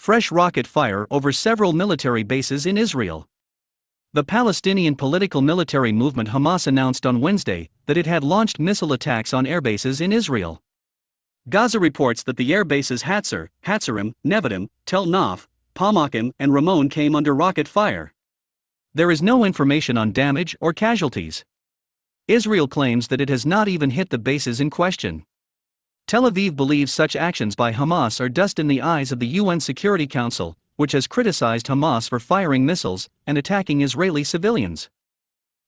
Fresh rocket fire over several military bases in Israel. The Palestinian political military movement Hamas announced on Wednesday that it had launched missile attacks on airbases in Israel. Gaza reports that the airbases Hatzerim, Nevatim, Tel Naf, Palmachim, and Ramon came under rocket fire. There is no information on damage or casualties. Israel claims that it has not even hit the bases in question. Tel Aviv believes such actions by Hamas are dust in the eyes of the UN Security Council, which has criticized Hamas for firing missiles and attacking Israeli civilians.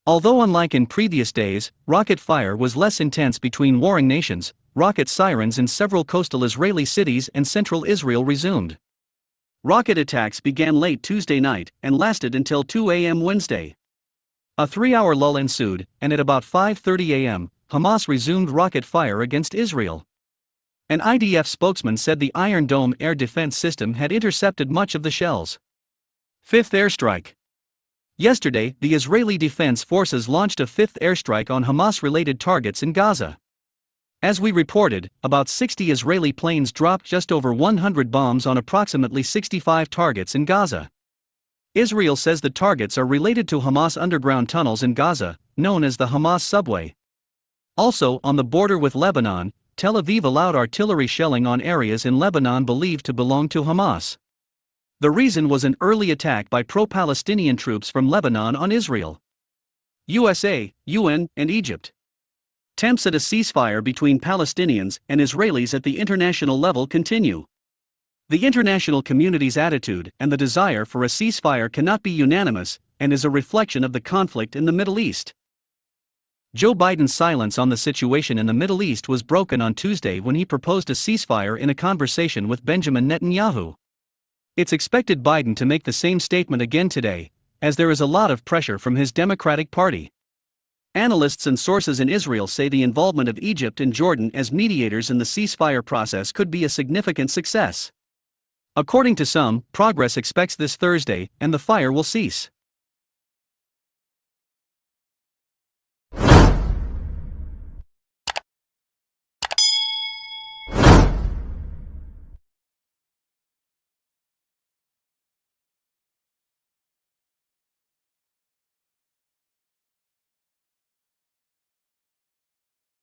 Although unlike in previous days, rocket fire was less intense between warring nations, rocket sirens in several coastal Israeli cities and central Israel resumed. Rocket attacks began late Tuesday night and lasted until 2 a.m. Wednesday. A 3-hour lull ensued, and at about 5:30 a.m., Hamas resumed rocket fire against Israel. An IDF spokesman said the Iron Dome air defense system had intercepted much of the shells. Fifth airstrike. Yesterday, the Israeli Defense Forces launched a fifth airstrike on Hamas-related targets in Gaza. As we reported, about 60 Israeli planes dropped just over 100 bombs on approximately 65 targets in Gaza. Israel says the targets are related to Hamas underground tunnels in Gaza, known as the Hamas subway. Also, on the border with Lebanon, Tel Aviv allowed artillery shelling on areas in Lebanon believed to belong to Hamas. The reason was an early attack by pro-Palestinian troops from Lebanon on Israel. USA, UN, and Egypt. Attempts at a ceasefire between Palestinians and Israelis at the international level continue. The international community's attitude and the desire for a ceasefire cannot be unanimous and is a reflection of the conflict in the Middle East. Joe Biden's silence on the situation in the Middle East was broken on Tuesday when he proposed a ceasefire in a conversation with Benjamin Netanyahu. It's expected Biden to make the same statement again today, as there is a lot of pressure from his Democratic Party. Analysts and sources in Israel say the involvement of Egypt and Jordan as mediators in the ceasefire process could be a significant success. According to some, progress expects this Thursday, and the fire will cease.